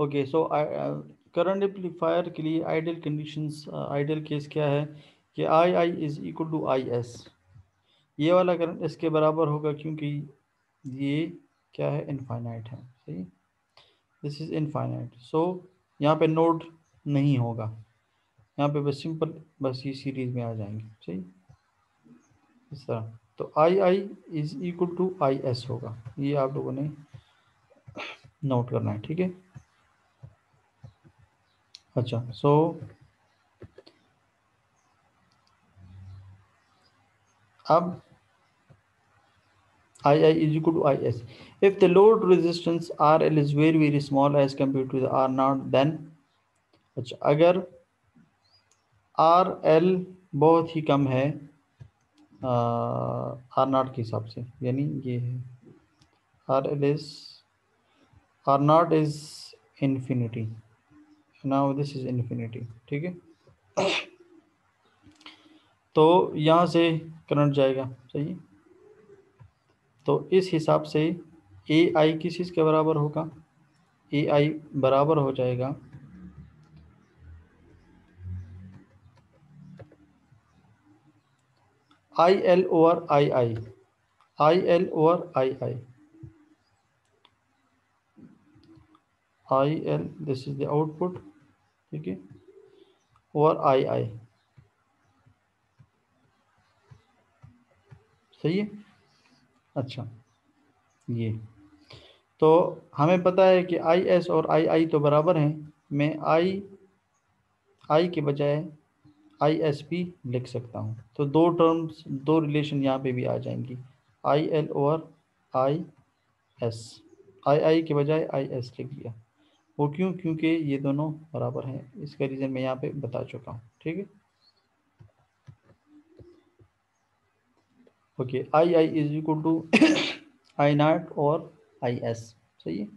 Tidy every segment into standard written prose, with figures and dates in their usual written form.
Okay, so current amplifier के लिए ideal conditions, ideal case क्या है कि I I is equal to I S. ये वाला करंट इसके बराबर होगा क्योंकि ये क्या है, इनफाइनाइट है। सही, दिस इज इनफाइनाइट, सो यहाँ पे नोड नहीं होगा, यहाँ पे बस सिंपल बस ये सीरीज में आ जाएंगे। सही, इस तरह। तो I I is equal to I S होगा, ये आप लोगों ने नोट करना है, ठीक है। अच्छा, सो अब II is equal to IS. If the load resistance RL is very small as compared to the R naught, then अच्छा, अगर RL बहुत ही कम है R naught के हिसाब से, यानी ये है RL is R naught is infinity, now this is infinity, ठीक है। तो यहाँ से करंट जाएगा। सही, तो इस हिसाब से AI किस चीज़ के बराबर होगा, AI बराबर हो जाएगा IL over II, IL over II, IL this is the output, ठीक है, ओवर II। सही है। अच्छा, ये तो हमें पता है कि IS और II तो बराबर हैं। मैं I के बजाय IS भी लिख सकता हूँ, तो दो टर्म्स, दो रिलेशन यहाँ पे भी आ जाएंगी, IL ओवर IS, II के बजाय IS लिख दिया। वो क्यों, क्योंकि ये दोनों बराबर हैं, इसका रीज़न मैं यहाँ पे बता चुका हूँ, ठीक है। Okay, II is equal to I not और IS। सही है।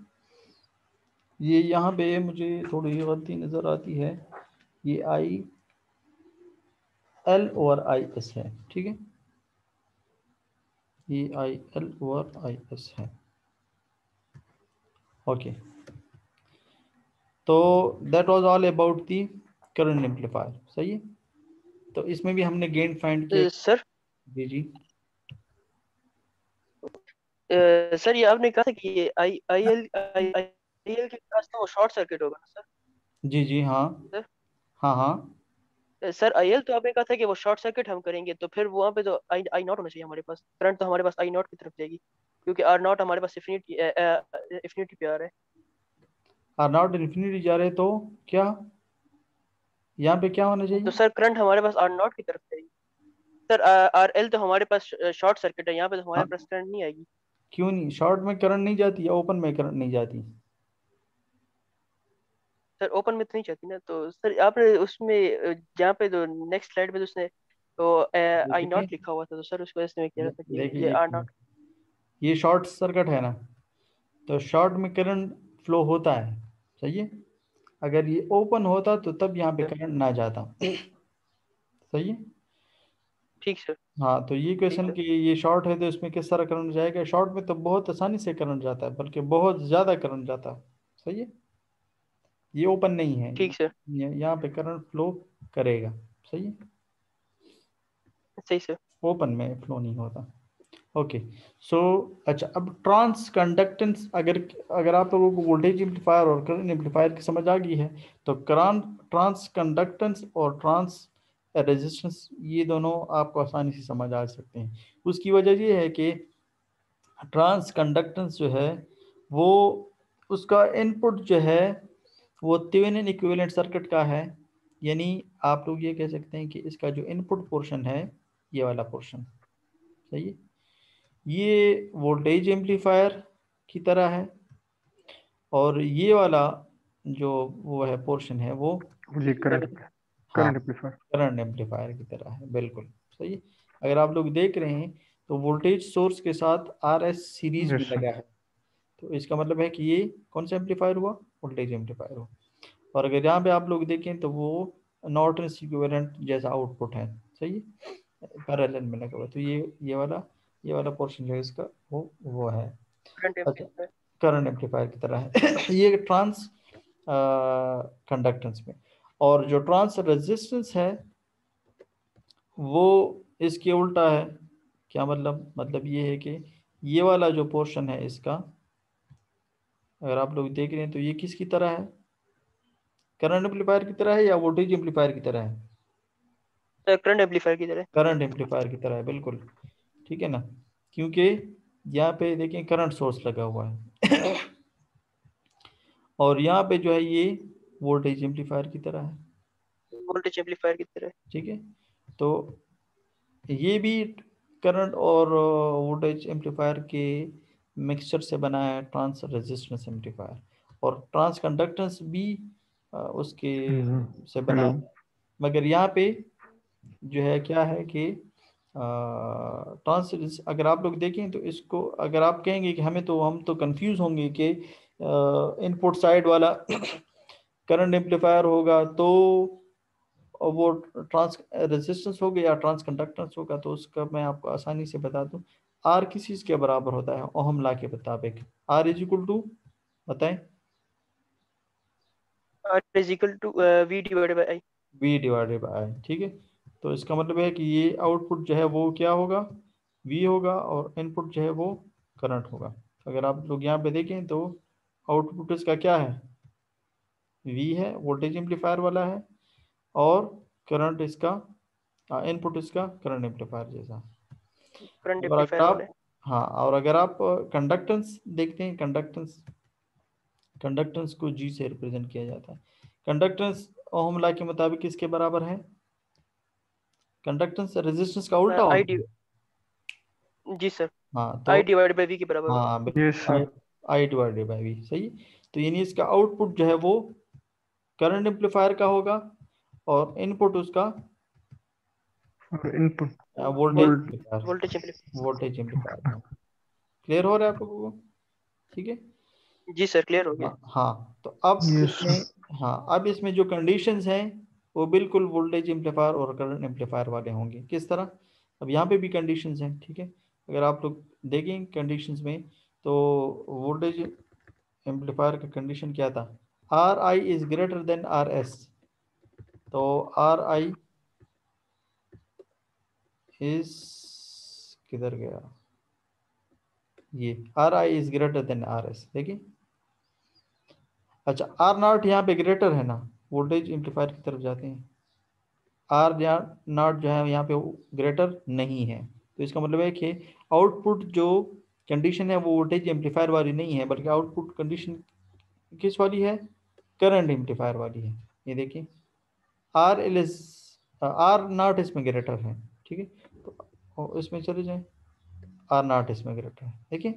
ये यहाँ पे मुझे थोड़ी गलती नज़र आती है, ये IL और IS है, ठीक है, ये IL और IS है। ओके, तो that was all about the current amplifier. सही है, तो इसमें भी हमने गेन फाइंड किया। सर जी जी सर ये आपने कहा था कि ये आई एल के पास तो वो शॉर्ट सर्किट होगा ना जी जी, हाँ सर। हाँ हाँ। सर आईएल तो आपने कहा था कि वो शॉर्ट सर्किट हम करेंगे, तो फिर वहाँ पे तो आई आई नॉट होना चाहिए हमारे पास, करंट तो हमारे पास आई नॉट की तरफ जाएगी, क्योंकि आर नॉट हमारे पास इन्फिनिटी पे आ रहा है। आर नॉट इन्फिनिटी जा रहे तो क्या, यहाँ पे क्या होना तो चाहिए? सर करंट हमारे पास आर नॉट की तरफ जाएगी। सर आर एल तो हमारे पास शॉर्ट सर्किट है, यहाँ पे तो हमारे हाँ, पास करंट नहीं आएगी। क्यों नहीं, शॉर्ट में करंट नहीं जाती या ओपन में करंट नहीं जाती? सर ओपन में तो नहीं चाहती ना, तो सर आपने उसमें जहाँ पे तो नेक्स्ट स्लाइड पे तो उसने तो आई देखिए नॉट लिखा हुआ था, तो सर उसकी वजह से मैं कह रहा था कि देखिए ये आर ये नॉट। ये शॉर्ट सर्किट है ना, तो शॉर्ट में करंट फ्लो होता है। सही है, अगर ये ओपन होता तो तब यहाँ पे करंट ना जाता। सही है। ठीक सर। हाँ, तो ये ठीक क्वेश्चन सर। कि ये शॉर्ट है तो इसमें किस तरह करंट जाएगा, शॉर्ट में तो बहुत आसानी से करंट जाता है, बल्कि बहुत ज़्यादा करंट जाता है। सही है, ये ओपन नहीं है, ठीक सर। यहाँ पे करंट फ्लो करेगा। सही है, सही सर। ओपन में फ्लो नहीं होता। ओके, सो अच्छा, अब ट्रांस कंडक्टेंस, अगर अगर आप लोगों को वोल्टेज एम्पलीफायर और करंट एम्पलीफायर की समझ आ गई है, तो ट्रांस कंडक्टेंस और ट्रांस रेजिस्टेंस ये दोनों आपको आसानी से समझ आ सकते हैं। उसकी वजह ये है कि ट्रांस कंडक्टेंस जो है वो, उसका इनपुट जो है वो थेवेनिन इक्विवेलेंट सर्किट का है, यानी आप लोग ये कह सकते हैं कि इसका जो इनपुट पोर्शन है, ये वाला पोर्शन। सही है, ये वोल्टेज एम्पलीफायर की तरह है, और ये वाला जो वो है पोर्शन है वो, जी, करंट हाँ, करंट एम्पलीफायर। करंट एम्पलीफायर की तरह है, बिल्कुल। सही है, अगर आप लोग देख रहे हैं तो वोल्टेज सोर्स के साथ RS सीरीज यस भी सर। लगा है, तो इसका मतलब है कि ये कौन सा एम्पलीफायर हुआ, वोल्टेज एम्पलीफायर हुआ। और अगर यहाँ पे आप लोग देखें तो वो नॉर्टन इक्विवेलेंट जैसा आउटपुट है। सही है, पैरेलल में लगा हुआ, तो ये वाला पोर्शन जो है इसका वो है। करंट अच्छा, एम्पलीफायर। करंट एम्पलीफायर की तरह है। ये ट्रांस कंडक्टेंस में। और जो ट्रांस रेजिस्टेंस है वो इसके उल्टा है। क्या मतलब ये है कि ये वाला जो पोर्शन है इसका, अगर आप लोग देख रहे हैं तो ये किसकी तरह है, करंट एम्पलीफायर की तरह है या वोल्टेज एम्पलीफायर की तरह है? करंट एम्पलीफायर की तरह। करंट एम्पलीफायर की तरह है, बिल्कुल ठीक है ना, क्योंकि यहाँ पे देखें करंट सोर्स लगा हुआ है और यहाँ पे जो है ये वोल्टेज एम्पलीफायर की तरह है। वोल्टेज एम्पलीफायर की तरह। ठीक है, तो ये भी करंट और वोल्टेज एम्पलीफायर के मिक्सचर से बना है ट्रांस रेजिस्टेंस एम्पलीफायर, और ट्रांस कंडक्टेंस भी उसके से बना हेलो। है। मगर यहाँ पे जो है क्या है कि ट्रांस, अगर आप लोग देखें तो इसको अगर आप कहेंगे कि हमें, तो हम तो कंफ्यूज होंगे कि इनपुट साइड वाला करंट एम्पलीफायर होगा तो वो ट्रांस रेजिस्टेंस होगा या ट्रांस कंडक्टेंस होगा, तो उसका मैं आपको आसानी से बता दूं। आर किस चीज़ के बराबर होता है ओहम लॉ के मुताबिक? आर इज इक्वल टू, बताएं? R is equal to V divided by I. V divided by I, ठीक है। तो इसका मतलब है कि ये आउटपुट जो है वो क्या होगा, वी होगा, और इनपुट जो है वो करंट होगा। अगर आप लोग यहाँ पे देखें तो आउटपुट इसका क्या है, वी है, वोल्टेज एम्पलीफायर वाला है, और करंट इसका, इनपुट इसका करंट एम्पलीफायर जैसा। करंट और अगर एम्पलीफायर वाला आप, है। हाँ, और अगर आप कंडक्टेंस देखते हैं, कंडक्टेंस, कंडक्टेंस को जी से रिप्रेजेंट किया जाता है। कंडक्टेंस ओहम लॉ के मुताबिक किसके बराबर है? कंडक्टेंस रेजिस्टेंस का उल्टा आई होता डी है। जी सर। हाँ तो, आई डिवाइडेड बाय वी के बराबर होता हाँ यस बिल्कुल, I sir. I divided by V, सही। तो यानी इसका आउटपुट जो है वो करंट एम्पलीफायर का होगा, और इनपुट उसका और इनपुट वोल्टेज वोल्ट। एम्पलीफायर, है। Voltage amplifier. वोल्टेज एम्पलीफायर का। क्लियर हो रहा है आप लोगों को? ठीक है। जी सर, क्लियर हो गया। हाँ हाँ, तो अब यस इसमें, सर। हाँ अब इसमें जो कंडीशंस हैं वो बिल्कुल वोल्टेज एम्पलीफायर और करंट एम्पलीफायर वाले होंगे। किस तरह? अब यहाँ पे भी कंडीशंस हैं, ठीक है। अगर आप लोग देखें कंडीशंस में, तो वोल्टेज एम्पलीफायर का कंडीशन क्या था, are I is greater than R S. तो आर आई इज, किधर गया, ये are I is greater than R S, देखिए। अच्छा, आर नॉट यहाँ पे ग्रेटर है ना, वोल्टेज एम्पलीफायर की तरफ जाते हैं, आर नॉट जो है यहाँ पे ग्रेटर नहीं है। तो इसका मतलब है कि आउटपुट जो कंडीशन है वो वोल्टेज एम्पलीफायर वाली नहीं है, बल्कि आउटपुट कंडीशन किस वाली है, करंट एम्पलीफायर वाली है। ये देखिए, R L S, R not इसमें ग्रेटर है, ठीक है। तो इसमें चले जाएं, आर नॉट इसमें ग्रेटर है, देखिए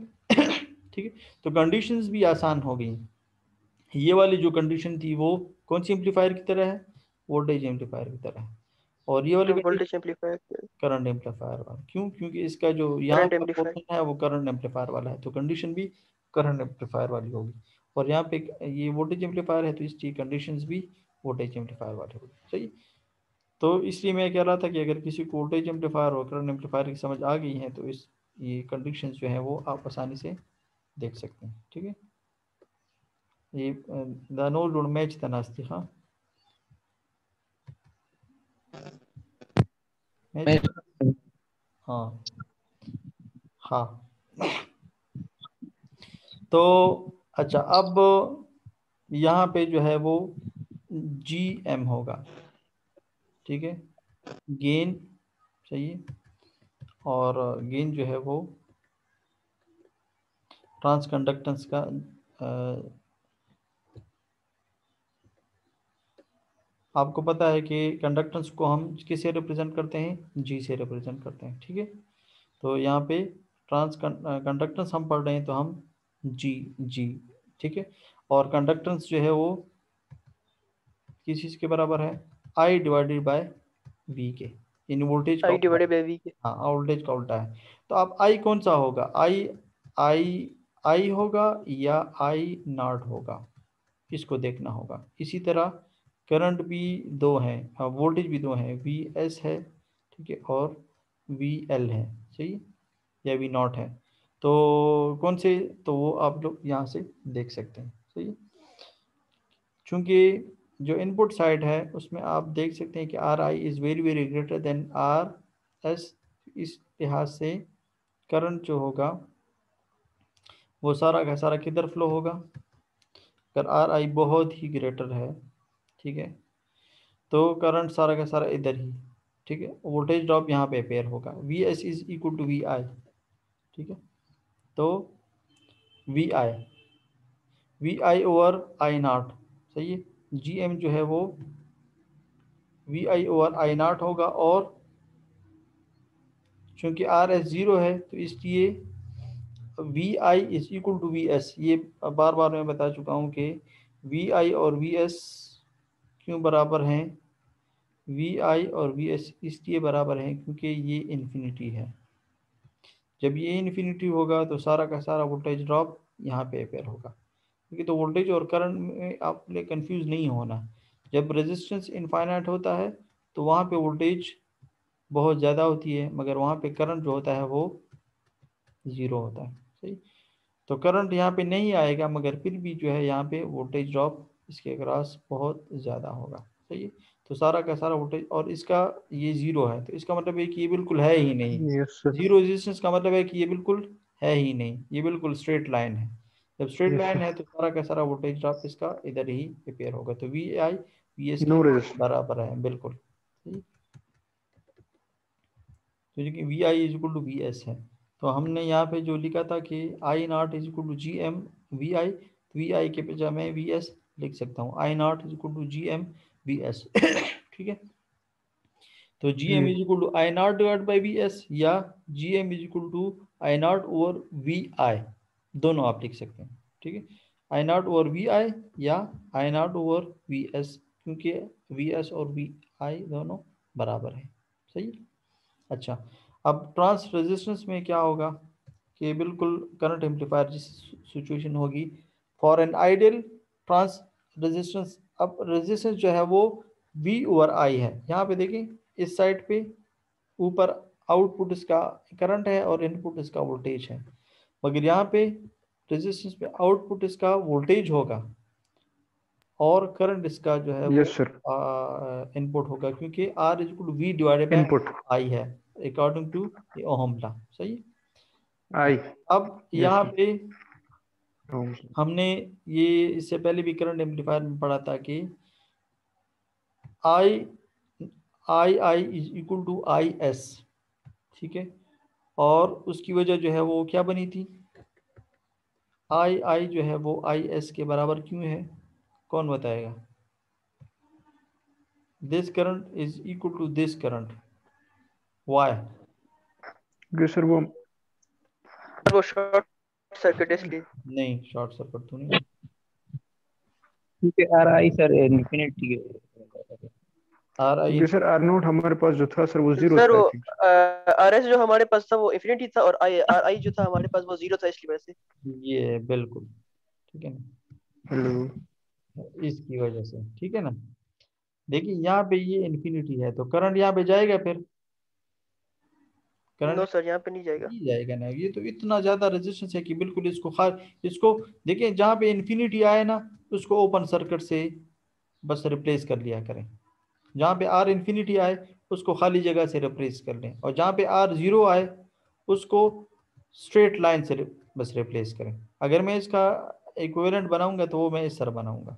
ठीक है। तो कंडीशंस भी आसान हो गई। ये वाली जो कंडीशन थी वो कौन सी एम्पलीफायर की तरह है, वोल्टेज एम्पलीफायर की तरह है। और ये वाली voltage condition amplifier. Current amplifier वाला, क्यों? क्योंकि इसका जो यहाँ करंट का एम्पलीफायर। पोर्शन है वो करंट एम्पलीफायर वाला है, तो कंडीशन भी करंट एम्पलीफायर वाली होगी। और यहाँ पे ये वोल्टेज एम्पलीफायर है, तो इसकी कंडीशंस भी वोल्टेज एम्पलीफायर वाली होगी, सही। तो इसलिए मैं कह रहा था कि अगर किसी को वोल्टेज एम्पलीफायर और करंट एम्पलीफायर की समझ आ गई है, तो इस ये कंडीशंस जो है वो आप आसानी से देख सकते हैं, ठीक है। ये द नो लोड मैच तनास्ती, हाँ मैच, हाँ हाँ। तो अच्छा, अब यहाँ पे जो है वो जी एम होगा, ठीक है, गेन, सही है। और गेन जो है वो ट्रांस कंडक्टेंस का, आपको पता है कि कंडक्टेंस को हम किससे रिप्रेजेंट करते हैं, जी से रिप्रेजेंट करते हैं, ठीक है। तो यहाँ पे ट्रांस कंडक्टेंस हम पढ़ रहे हैं तो हम जी, जी, ठीक है। और कंडक्टेंस जो है वो किस चीज़ के बराबर है, आई डिवाइडेड बाय वी के, इन वोल्टेज का आई उल्टा डिवाइडेड है। बाय वी के। हाँ, वोल्टेज का उल्टा है। तो अब आई कौन सा होगा, आई, आई आई होगा या आई नॉट होगा, इसको देखना होगा। इसी तरह करंट भी दो हैं, हाँ वोल्टेज भी दो हैं, वी एस है, ठीक है, और वी एल है, सही, या वी नॉट है। तो कौन से, तो वो आप लोग यहाँ से देख सकते हैं, सही। चूंकि जो इनपुट साइड है उसमें आप देख सकते हैं कि are I is very very greater than R S, इस लिहाज से करंट जो होगा वो सारा का सारा किधर फ्लो होगा, अगर आर आई बहुत ही ग्रेटर है, ठीक है, तो करंट सारा का सारा इधर ही, ठीक है, वोल्टेज ड्रॉप यहाँ पे अपेयर होगा, V S is equal to V I, ठीक है, तो V I over I not, सही है, जी एम जो है वो V I over I not होगा, और चूंकि आर एस ज़ीरो है तो इसलिए V I is equal to V S, ये बार बार मैं बता चुका हूँ कि वी आई और वी एस क्यों बराबर हैं, वी आई और वी एस इसलिए बराबर हैं क्योंकि ये इन्फिनिटी है, जब ये इन्फिनिटी होगा तो सारा का सारा वोल्टेज ड्रॉप यहाँ पे अपेयर होगा, क्योंकि तो वोल्टेज और करंट में आपने कंफ्यूज नहीं होना, जब रेजिस्टेंस इनफाइनाइट होता है तो वहाँ पे वोल्टेज बहुत ज़्यादा होती है, मगर वहाँ पे करंट जो होता है वो ज़ीरो होता है, सही, तो करंट यहाँ पे नहीं आएगा, मगर फिर भी जो है यहाँ पे वोल्टेज ड्रॉप इसके अक्रॉस बहुत ज़्यादा होगा, सही है, तो सारा का सारा वोल्टेज, और इसका ये ज़ीरो है तो इसका मतलब है कि ये बिल्कुल है ही नहीं, यस सर। ज़ीरो रेजिस्टेंस का मतलब है कि ये बिल्कुल है ही नहीं, ये बिल्कुल स्ट्रेट लाइन है, जब स्ट्रेट यस लाइन सर। है तो सारा का सारा वोल्टेज ड्रॉप इसका इधर ही अपेयर होगा, तो वी आई वी एस के नो रेजिस्टेंस। बराबर है बिल्कुल, सही, तो जो कि V I is equal to V S है, तो हमने यहाँ पे जो लिखा था कि I not is equal to G M V I, V I के बजाय मैं वी एस लिख सकता हूँ, I not is equal to G M V S, ठीक है, तो G M is equal to I not divide by V S, या G M is equal to I not over V I, दोनों आप लिख सकते हैं, ठीक है, I not over V I या I not over V S, क्योंकि वी एस और वी आई दोनों बराबर है, सही है। अच्छा, अब ट्रांस रेजिस्टेंस में क्या होगा कि बिल्कुल करंट एम्पलीफायर जिस सिचुएशन होगी for an ideal transresistance, अब रेजिस्टेंस जो है वो V ओवर I है, यहाँ पे देखिए इस साइड पे ऊपर आउटपुट इसका करंट है और इनपुट इसका वोल्टेज है, मगर यहाँ पे रेजिस्टेंस पे आउटपुट इसका वोल्टेज होगा और करंट इसका जो है वो यस सर। इनपुट होगा, क्योंकि R is equal to V divided by input I है अकॉर्डिंग टू ओहम लॉ, सही है। आई। अब यस यहाँ सर। पे हमने ये इससे पहले भी करंट एम्पलीफायर में पढ़ा था कि I is equal to I S, ठीक है, और उसकी वजह जो है वो क्या बनी थी, आई जो है वो आई एस के बराबर क्यों है, कौन बताएगा, this current is equal to this current, why, क्योंकि सर वो शॉर्ट सर्किट इसलिए। नहीं शॉर्ट सर्किट तो नहीं, क्योंकि R I sir infinity R I क्योंकि सर आर नोट हमारे पास जो था सर वो जीरो सर था वो आई थिंक। आर एस जो हमारे पास था वो इन्फिनिटी था, और आई आर आई जो था हमारे पास वो जीरो था, इसलिए वैसे। ये बिल्कुल ठीक है हेलो। ना, इसकी वजह से, ठीक है ना, देखिए यहाँ पे ये इन्फिनिटी है तो करंट यहाँ पे जाएगा, फिर करंट नो सर, यहाँ पे नहीं जाएगा। नहीं जाएगा ना, ये तो इतना ज्यादा रेजिस्टेंस है कि बिल्कुल इसको इसको देखिए जहाँ पे इन्फिनिटी आए ना उसको ओपन सर्किट से बस रिप्लेस कर लिया करें, जहाँ पे आर इन्फिनिटी आए उसको खाली जगह से रिप्लेस कर लें, और जहाँ पे आर जीरो आए उसको स्ट्रेट लाइन से बस रिप्लेस करें, अगर मैं इसका इक्विवेलेंट बनाऊंगा तो वो मैं इस तरह बनाऊंगा,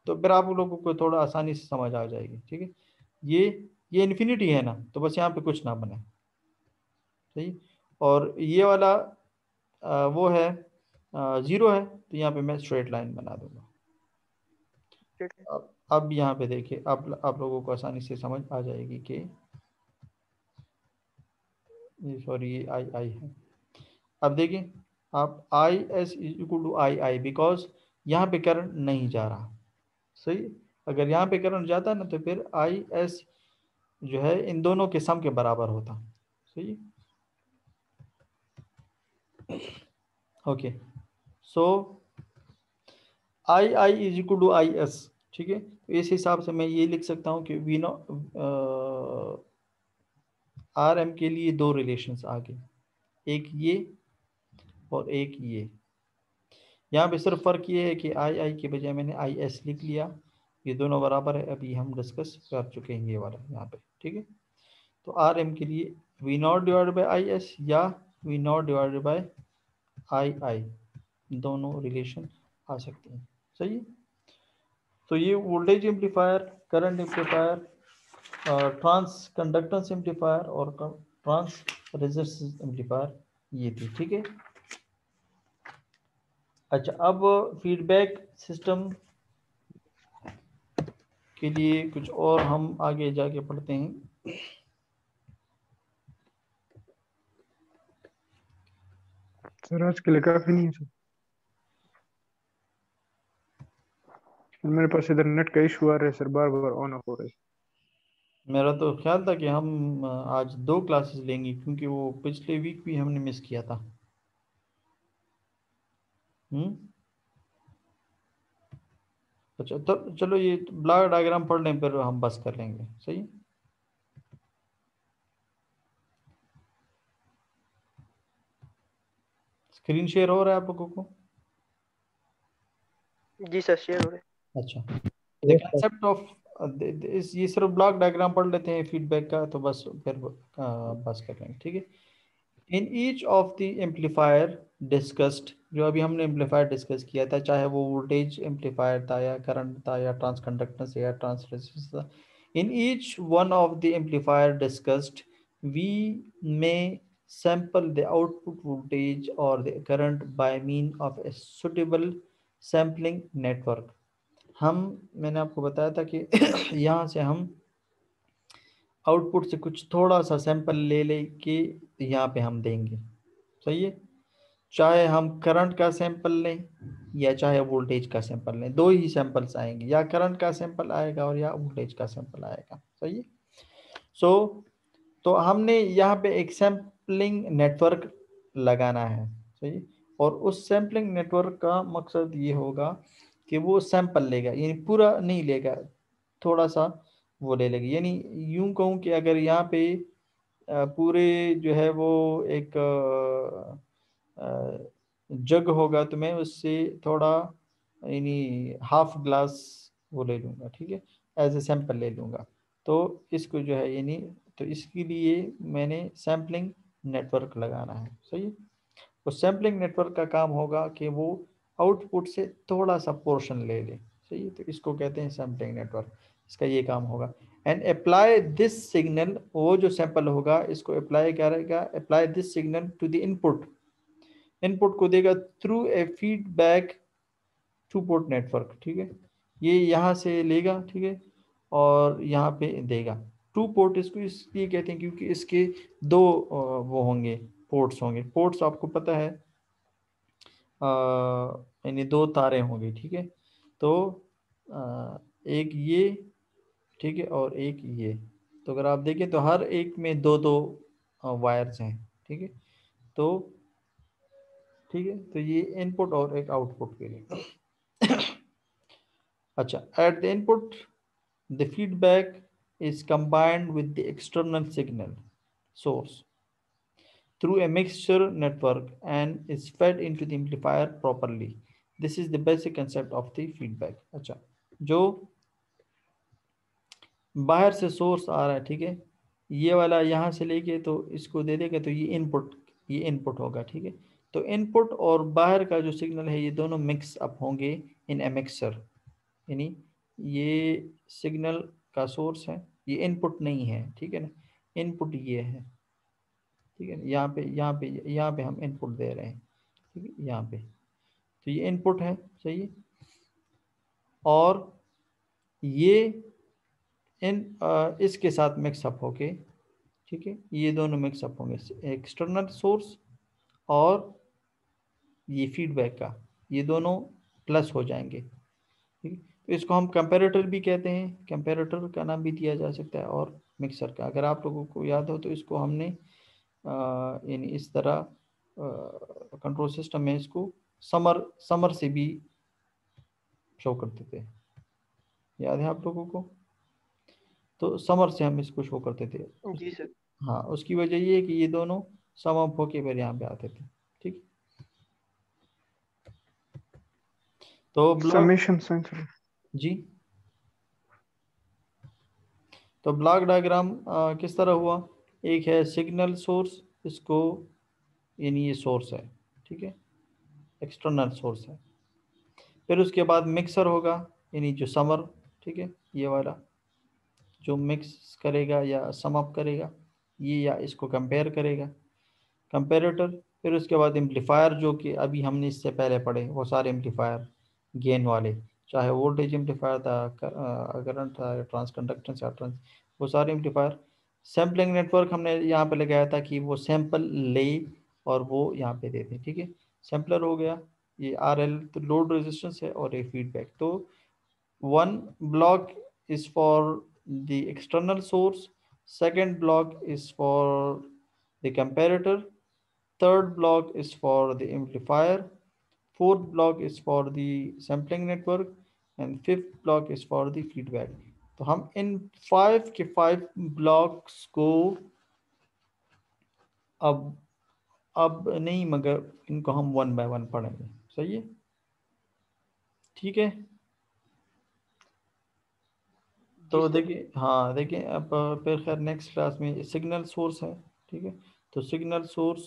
तो फिर आप लोगों को थोड़ा आसानी से समझ आ जाएगी, ठीक है, ये इन्फिनिटी है ना तो बस यहाँ पे कुछ ना बने, सही, और ये वाला वो है ज़ीरो है तो यहाँ पे मैं स्ट्रेट लाइन बना दूंगा। अब यहाँ पे देखिए आप लोगों को आसानी से समझ आ जाएगी कि सॉरी ये आई है, अब देखिए आप I S is equal to I because यहाँ पे करंट नहीं जा रहा, सही, अगर यहाँ पे करंट जाता ना तो फिर आई एस जो है इन दोनों के सम के बराबर होता, सही, okay, so I is equal to I S, ठीक है, तो इस हिसाब से मैं ये लिख सकता हूँ कि वी नो आर एम के लिए दो रिलेशंस आ गए, एक ये और एक ये, यहाँ पे सिर्फ फ़र्क ये है कि आई आई के बजाय मैंने आई एस लिख लिया, ये दोनों बराबर है, अभी हम डिस्कस कर चुके हैं ये वाला यहाँ पे, ठीक है। तो आर एम के लिए V not divided by I S या V not divided by I I, दोनों रिलेशन आ सकते हैं, सही है। तो ये voltage amplifier, current amplifier, transconductance amplifier और ट्रांस रेजिस्टेंस एम्पलीफायर ये थी, ठीक है। अच्छा, अब फीडबैक सिस्टम के लिए कुछ और हम आगे जाके पढ़ते हैं। सर आज के लिए काफी नहीं है सर, मेरे पास इधर नेट का इशू आ रहा है sir, bar bar on off हो रहा है। मेरा तो ख्याल था कि हम आज 2 क्लासेस लेंगे, क्योंकि वो पिछले वीक भी हमने मिस किया था। अच्छा, तो चलो ये ब्लॉक डायग्राम पढ़ लें, फिर हम बस कर लेंगे, सही। स्क्रीन शेयर हो रहा है आप लोगों को? जी सर, शेयर हो रहे हैं। अच्छा, the yes sir. Concept of इस ये सिर्फ ब्लॉक डायग्राम पढ़ लेते हैं फीडबैक का, तो बस फिर बस कर लेंगे, ठीक है। In each of the amplifier discussed, जो अभी हमने एम्पलीफायर डिस्कस किया था, चाहे वो वोल्टेज एम्पलीफायर था या करंट था या ट्रांस कंडक्टेंस या ट्रांस रेजिस्टेंस था, in each one of the amplifier discussed we में sample the output voltage or the current by mean of a suitable sampling network। मैंने आपको बताया था कि यहाँ से हम आउटपुट से कुछ थोड़ा सा सैंपल ले ले के यहाँ पे हम देंगे, सही है। चाहे हम करंट का सैंपल लें या चाहे वोल्टेज का सैंपल लें, दो ही सैंपल्स आएंगे, या करंट का सैंपल आएगा और या वोल्टेज का सैंपल आएगा, सही है। तो हमने यहाँ पे एक सैम्पलिंग नेटवर्क लगाना है, सही। और उस सैम्पलिंग नेटवर्क का मकसद ये होगा कि वो सैंपल लेगा, यानी पूरा नहीं लेगा, थोड़ा सा वो ले लेगा। यानी यूं कहूँ कि अगर यहाँ पे पूरे जो है वो एक जग होगा, तो मैं उससे थोड़ा यानी हाफ ग्लास वो ले लूँगा, ठीक है, एज ए सैंपल ले लूँगा। तो इसको जो है यानी, तो इसके लिए मैंने सैम्पलिंग नेटवर्क लगाना है, सही है। तो सैम्पलिंग नेटवर्क का काम होगा कि वो आउटपुट से थोड़ा सा पोर्शन ले ले, सही है। तो इसको कहते हैं सैम्पलिंग नेटवर्क, इसका ये काम होगा। एंड अप्लाई दिस सिग्नल, वो जो सैंपल होगा इसको अप्लाई करेगा, apply this signal to the input, input को देगा through a feedback two port network, ठीक है। ये यहाँ से लेगा, ठीक है, और यहाँ पे देगा। टू पोर्ट इसको इसलिए कहते हैं क्योंकि इसके दो वो होंगे, पोर्ट्स होंगे। पोर्ट्स आपको पता है यानी दो तारे होंगे, ठीक है। तो एक ये, ठीक है, और एक ये। तो अगर आप देखें तो हर एक में दो दो वायर्स हैं, ठीक है। तो ठीक है, तो ये इनपुट और एक आउटपुट के लिए। अच्छा, at the input the feedback is combined with the external signal source through a mixture network and is fed into the amplifier properly. This is the basic concept of the feedback। अच्छा, जो बाहर से source आ रहा है, ठीक है, ये वाला यहाँ से लेके तो इसको दे देगा, तो ये इनपुट होगा, ठीक है। तो इनपुट और बाहर का जो सिग्नल है ये दोनों मिक्स अप होंगे इन ए मिक्सर, यानी ये सिग्नल का सोर्स है, ये इनपुट नहीं है, ठीक है ना, इनपुट ये है, ठीक है। यहाँ पे हम इनपुट दे रहे हैं, ठीक है, यहाँ पे। तो ये इनपुट है, सही है। और ये इसके साथ मिक्सअप होके, ठीक है, ये दोनों मिक्सअप होंगे, एक्सटर्नल सोर्स और ये फीडबैक का, ये दोनों प्लस हो जाएंगे, ठीक है। तो इसको हम कंपैरेटर भी कहते हैं, कंपैरेटर का नाम भी दिया जा सकता है, और मिक्सर का। अगर आप लोगों को याद हो तो इसको हमने यानी इस तरह कंट्रोल सिस्टम में इसको समर से भी शो करते थे, याद है आप लोगों को? तो समर से हम इसको शो करते थे। जी सर। हाँ, उसकी वजह ये है कि ये दोनों सम अप होके फिर यहाँ पे आते थे, ठीक। तो ब्लॉक समेशन सेंसर जी, तो ब्लॉक डायग्राम किस तरह हुआ, एक है सिग्नल सोर्स, इसको यानी ये सोर्स है, ठीक है, एक्सटर्नल सोर्स है। फिर उसके बाद मिक्सर होगा, यानी जो समर, ठीक है, ये वाला जो मिक्स करेगा या सम अप करेगा ये, या इसको कंपेयर करेगा, कंपेरेटर। फिर उसके बाद एम्पलीफायर, जो कि अभी हमने इससे पहले पढ़े वो सारे एम्पलीफायर गेन वाले, चाहे वोल्टेज एम्पलीफायर था, करंट था, ट्रांसकंडक्टेंस या ट्रांस, वो सारे एम्पलीफायर। सैम्पलिंग नेटवर्क हमने यहाँ पे लगाया था कि वो सैंपल ले और वो यहाँ पे दे दे, ठीक है। सैम्पलर हो गया, ये RL तो लोड रेजिस्टेंस है, और ये फीडबैक। तो one block is for the external source, second block is for the comparator, third block is for the amplifier, fourth block is for the sampling network, and fifth block is for the feedback. तो हम इन 5 के 5 blocks को अब नहीं, मगर इनको हम 1 bye 1 पढ़ेंगे, सही है, ठीक है। जी तो सर। देखिए, हाँ देखिए, अब फिर खैर नेक्स्ट क्लास में सिग्नल सोर्स है, ठीक है। तो सिग्नल सोर्स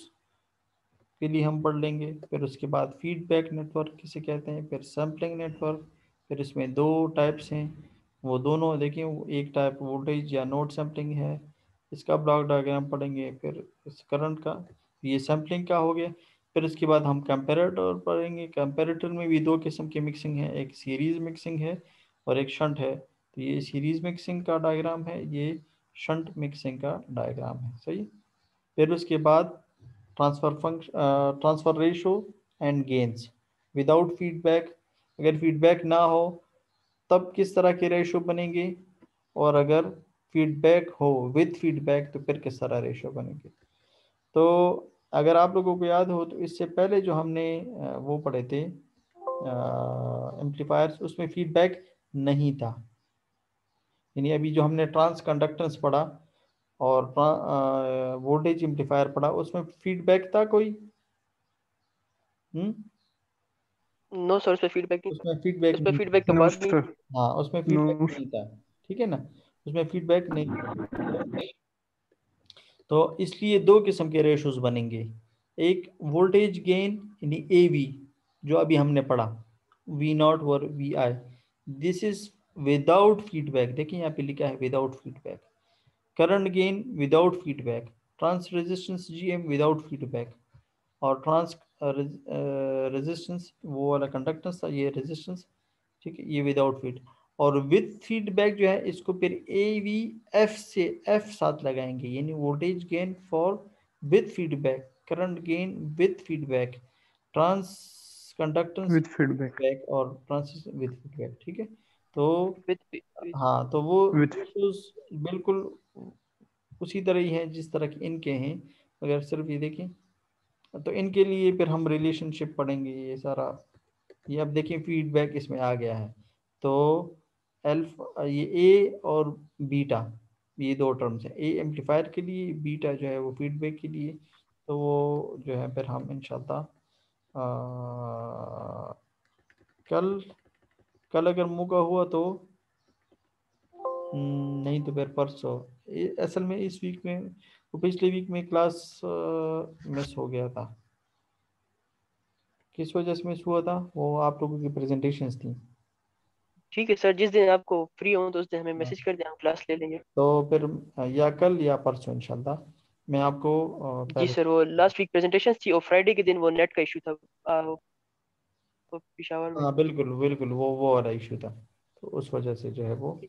के लिए हम पढ़ लेंगे, फिर उसके बाद फीडबैक नेटवर्क किसे कहते हैं, फिर सैम्पलिंग नेटवर्क। फिर इसमें 2 टाइप्स हैं, वो दोनों देखिए, एक टाइप वोल्टेज या नोड सैम्पलिंग है, इसका ब्लॉक डायग्राम पढ़ेंगे। फिर इस करंट का, ये सैम्पलिंग का हो गया। फिर इसके बाद हम कंपेरेटर पढ़ेंगे, कंपेरेटर में भी 2 किस्म की मिक्सिंग है, एक सीरीज मिक्सिंग है और एक शंट है। तो ये सीरीज मिक्सिंग का डायग्राम है, ये शंट मिक्सिंग का डायग्राम है, सही। फिर उसके बाद transfer function, transfer ratio and gains without feedback, अगर फीडबैक ना हो तब किस तरह के रेशो बनेंगे, और अगर फीडबैक हो विद फीडबैक तो फिर किस तरह रेशो बनेंगे। तो अगर आप लोगों को याद हो तो इससे पहले जो हमने वो पढ़े थे एम्पलीफायर्स, उसमें फीडबैक नहीं था, यानी अभी जो हमने ट्रांस कंडक्टेंस पढ़ा और वोल्टेज एम्पलीफायर पढ़ा, उसमें फीडबैक था कोई? नो सर, उस पर फीडबैक नहीं था। उसमें फीडबैक उस पर नहीं था। फीडबैक का नो बात नहीं सर, थी। हाँ, उसमें नो फीडबैक नहीं था, ठीक है ना, उसमें फीडबैक नहीं था। तो इसलिए 2 किस्म के रेशोज बनेंगे, एक वोल्टेज गेन यानी AV, जो अभी हमने पढ़ा, V0 और VI, this is without feedback, देखिए यहाँ पे लिखा है without feedback. Current gain without feedback, transresistance GM without feedback, और ट्रांस रेजिस्टेंस वो वाला कंडक्टेंस था, ये रेजिस्टेंस, ठीक है, ये विदाउट फीड। और विद फीडबैक जो है इसको फिर AVF से F साथ लगाएंगे, यानी voltage gain for with feedback, current gain with feedback, transconductance with feedback, feedback, और ट्रांस विद फीडबैक, ठीक है। तो विद हाँ, तो वो विद issues बिल्कुल उसी तरह ही हैं जिस तरह के इनके हैं, अगर सिर्फ ये देखें तो इनके लिए फिर हम रिलेशनशिप पढ़ेंगे, ये सारा। ये अब देखिए फीडबैक इसमें आ गया है, तो अल्फा, ये ए और बीटा, ये 2 टर्म्स हैं, ए एम्पलीफायर के लिए, बीटा जो है वो फीडबैक के लिए। तो वो जो है फिर हम इंशाल्लाह कल कल अगर मौका हुआ तो, नहीं तो फिर परसों, असल में इस वीक में, वो पिछले वीक में क्लास मिस हो गया था। किस वजह से मिस हुआ था? वो आप लोगों की प्रेजेंटेशंस थी। ठीक है सर, जिस दिन आपको फ्री हो तो उस दिन हमें हाँ, मैसेज कर दें, हम क्लास ले लेंगे। तो फिर या कल या परसों इंशाल्लाह मैं आपको जी पहले। सर, वो लास्ट वीक प्रेजेंटेशन थी और फ्राइडे के दिन वो नेट का इशू था वो पिशावर में। हाँ बिल्कुल बिल्कुल, वो वाला इशू था, तो उस वजह से जो है वो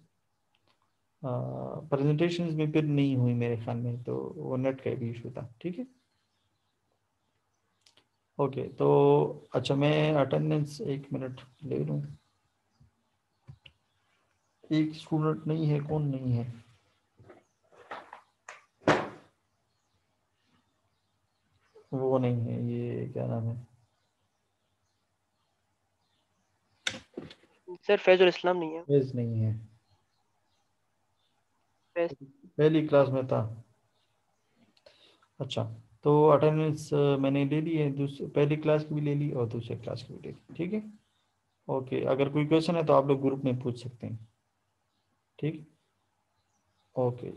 प्रेजेंटेशंस में फिर नहीं हुई मेरे ख्याल में, तो वो नेट का भी इशू था, ठीक है। ओके, तो अच्छा, मैं अटेंडेंस 1 मिनट ले लूँ। एक स्टूडेंट नहीं है, कौन नहीं है? वो नहीं है, ये क्या नाम है? सर फैजुल इस्लाम नहीं है। फेज नहीं है, फैज। पहली क्लास में था। अच्छा, तो अटेंडेंस मैंने ले ली है, पहली क्लास की भी ले ली और दूसरी क्लास की भी ले ली, ठीक है। ओके, अगर कोई क्वेश्चन है तो आप लोग ग्रुप में पूछ सकते हैं। ठीक, ओके।